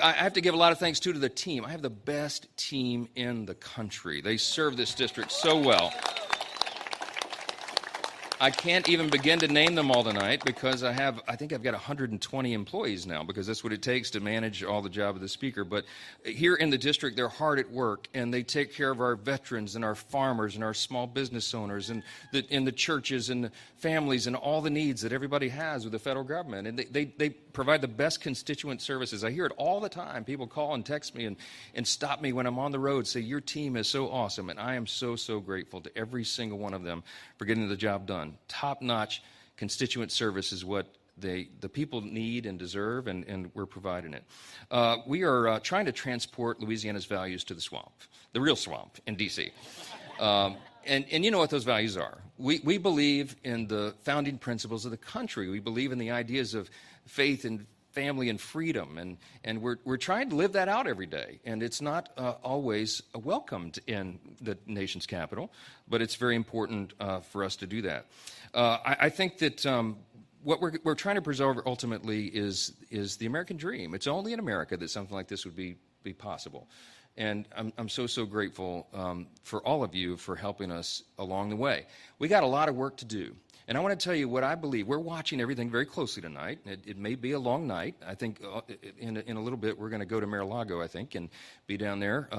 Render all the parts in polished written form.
I have to give a lot of thanks, too, to the team. I have the best team in the country. They serve this district so well. I can't even begin to name them all tonight because I think I've got 120 employees now because that's what it takes to manage all the job of the speaker. But here in the district, they're hard at work, and they take care of our veterans and our farmers and our small business owners and the churches and the families and all the needs that everybody has with the federal government. And they provide the best constituent services. I hear it all the time. People call and text me and stop me when I'm on the road, say, your team is so awesome. And I am so, so grateful to every single one of them for getting the job done. Top-notch constituent service is what the people need and deserve, and we're providing it. We are trying to transport Louisiana's values to the swamp, the real swamp in D.C. And you know what those values are. We believe in the founding principles of the country. We believe in the ideas of faith and family and freedom, and we're trying to live that out every day. And it's not always welcomed in the nation's capital, but it's very important for us to do that. I think that what we're trying to preserve ultimately is the American dream. It's only in America that something like this would be possible. And I'm so grateful for all of you for helping us along the way. We got a lot of work to do. And I want to tell you what I believe. We're watching everything very closely tonight. It may be a long night. I think in a little bit we're going to go to Mar-a-Lago, I think, and be down there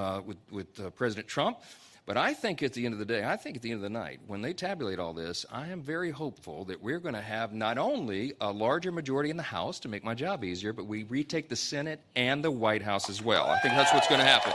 with President Trump. But I think at the end of the night, when they tabulate all this, I am very hopeful that we're going to have not only a larger majority in the House to make my job easier, but we retake the Senate and the White House as well. I think that's what's going to happen.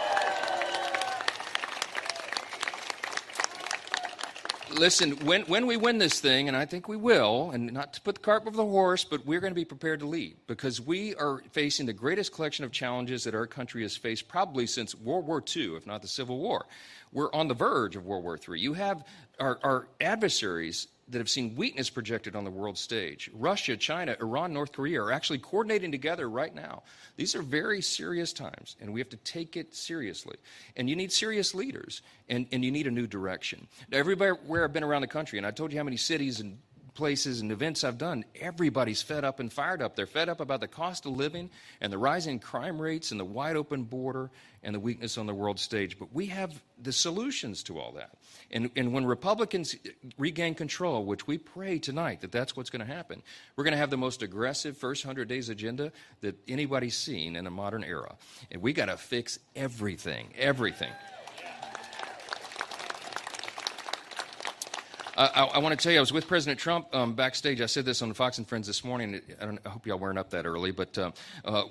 Listen, when we win this thing, and I think we will, and not to put the cart before the horse, but we're going to be prepared to lead because we are facing the greatest collection of challenges that our country has faced probably since World War II, if not the Civil War. We're on the verge of World War III. You have our adversaries that have seen weakness projected on the world stage. Russia, China, Iran, North Korea are actually coordinating together right now. These are very serious times, and we have to take it seriously. And you need serious leaders, and you need a new direction. Now, everywhere I've been around the country, and I told you how many cities and places and events I've done, everybody's fed up and fired up. They're fed up about the cost of living and the rising crime rates and the wide open border and the weakness on the world stage. But we have the solutions to all that. And when Republicans regain control, which we pray tonight that that's what's going to happen, we're going to have the most aggressive first 100 days agenda that anybody's seen in a modern era. And we got to fix everything. I want to tell you, I was with President Trump backstage. I said this on Fox and Friends this morning. I hope y'all weren't up that early, but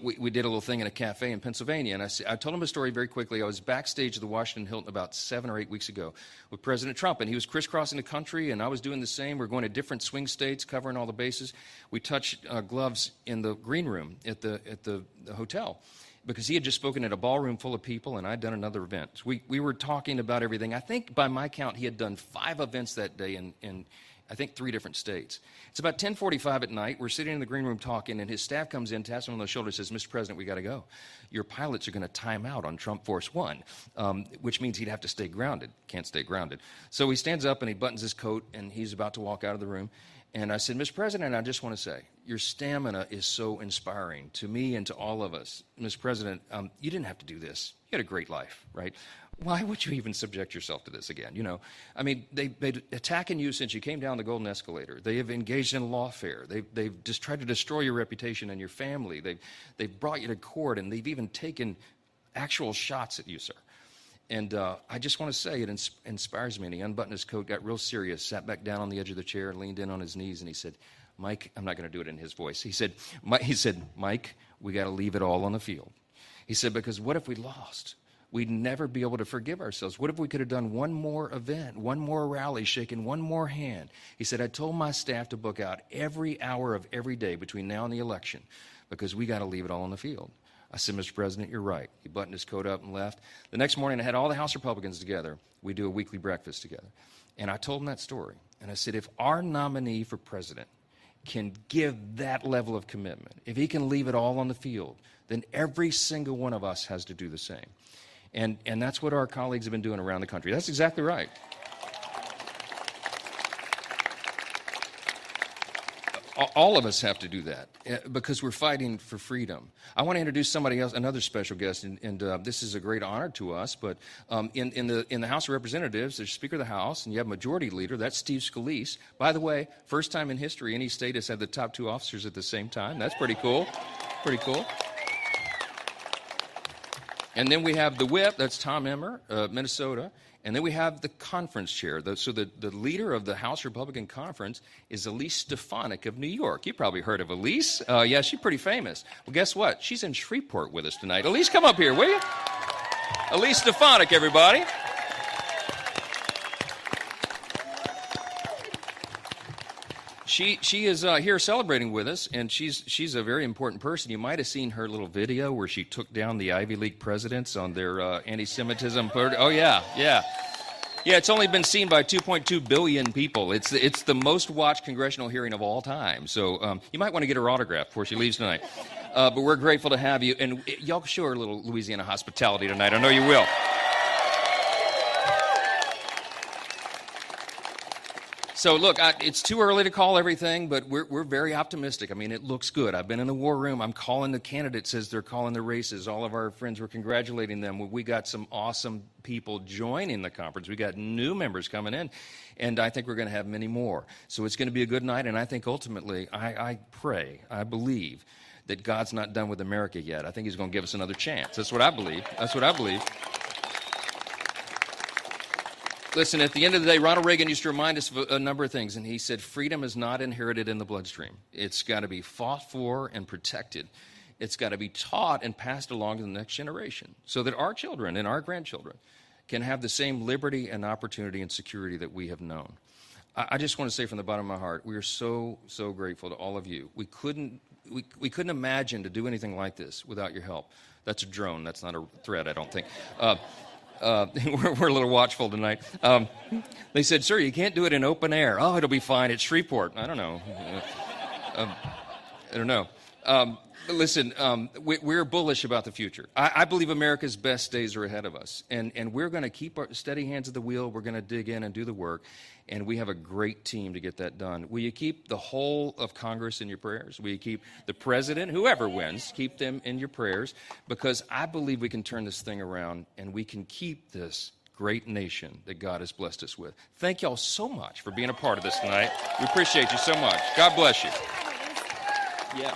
we did a little thing in a cafe in Pennsylvania, and I told him a story very quickly. I was backstage at the Washington Hilton about 7 or 8 weeks ago with President Trump, and he was crisscrossing the country, and I was doing the same. We're going to different swing states, covering all the bases. We touched gloves in the green room at the hotel, because he had just spoken at a ballroom full of people, and I'd done another event. We were talking about everything. I think by my count, he had done 5 events that day in I think 3 different states. It's about 10:45 at night. We're sitting in the green room talking, and his staff comes in, taps him on the shoulder, says, "Mr. President, we got to go. Your pilots are going to time out on Trump Force One," which means he'd have to stay grounded. Can't stay grounded. So he stands up, and he buttons his coat, and he's about to walk out of the room. And I said, "Mr. President, I just want to say, your stamina is so inspiring to me and to all of us. Mr. President, you didn't have to do this. You had a great life, right? Why would you even subject yourself to this again? You know, I mean, they've been attacking you since you came down the golden escalator. They have engaged in lawfare. They've just tried to destroy your reputation and your family. They've brought you to court, and they've even taken actual shots at you, sir. And I just want to say it inspires me." And he unbuttoned his coat, got real serious, sat back down on the edge of the chair, and leaned in on his knees, and he said, "Mike," I'm not going to do it in his voice. He said, "Mike, we got to leave it all on the field." He said, "Because what if we lost? We'd never be able to forgive ourselves. What if we could have done one more event, one more rally, shaken one more hand?" He said, "I told my staff to book out every hour of every day between now and the election because we got to leave it all on the field." I said, "Mr. President, you're right." He buttoned his coat up and left. The next morning, I had all the House Republicans together. We do a weekly breakfast together. And I told him that story. And I said, if our nominee for president can give that level of commitment, if he can leave it all on the field, then every single one of us has to do the same. And that's what our colleagues have been doing around the country. That's exactly right. All of us have to do that because we're fighting for freedom. I want to introduce somebody else, another special guest, and this is a great honor to us. But in the House of Representatives, there's Speaker of the House, and you have Majority Leader. That's Steve Scalise. By the way, first time in history any state has had the top two officers at the same time. That's pretty cool. Pretty cool. And then we have the whip. That's Tom Emmer, Minnesota. And then we have the conference chair. So the leader of the House Republican Conference is Elise Stefanik of New York. You probably heard of Elise. Yeah, she's pretty famous. Well, guess what? She's in Shreveport with us tonight. Elise, come up here, will you? Elise Stefanik, everybody. She is here celebrating with us, and she's a very important person. You might have seen her little video where she took down the Ivy League presidents on their anti-Semitism. Oh, yeah. Yeah, it's only been seen by 2.2 billion people. It's the most watched congressional hearing of all time. So you might want to get her autograph before she leaves tonight. But we're grateful to have you, and y'all show her a little Louisiana hospitality tonight. I know you will. So look, it's too early to call everything, but we're very optimistic. I mean, it looks good. I've been in the war room. I'm calling the candidates as they're calling the races. All of our friends, we're congratulating them. We got some awesome people joining the conference. We got new members coming in, and I think we're going to have many more. So it's going to be a good night, and I think ultimately, I pray, I believe that God's not done with America yet. I think he's going to give us another chance. That's what I believe. That's what I believe. Listen, at the end of the day, Ronald Reagan used to remind us of a number of things, and he said freedom is not inherited in the bloodstream. It's got to be fought for and protected. It's got to be taught and passed along to the next generation so that our children and our grandchildren can have the same liberty and opportunity and security that we have known. I just want to say from the bottom of my heart, we are so, so grateful to all of you. We couldn't imagine to do anything like this without your help. That's a drone. That's not a threat, I don't think. We're a little watchful tonight. They said, sir, you can't do it in open air. Oh, it'll be fine. It's Shreveport. I don't know. I don't know. Listen, we're bullish about the future. I believe America's best days are ahead of us. And we're going to keep our steady hands at the wheel. We're going to dig in and do the work. And we have a great team to get that done. Will you keep the whole of Congress in your prayers? Will you keep the president, whoever wins, keep them in your prayers? Because I believe we can turn this thing around and we can keep this great nation that God has blessed us with. Thank y'all so much for being a part of this tonight. We appreciate you so much. God bless you. Yeah.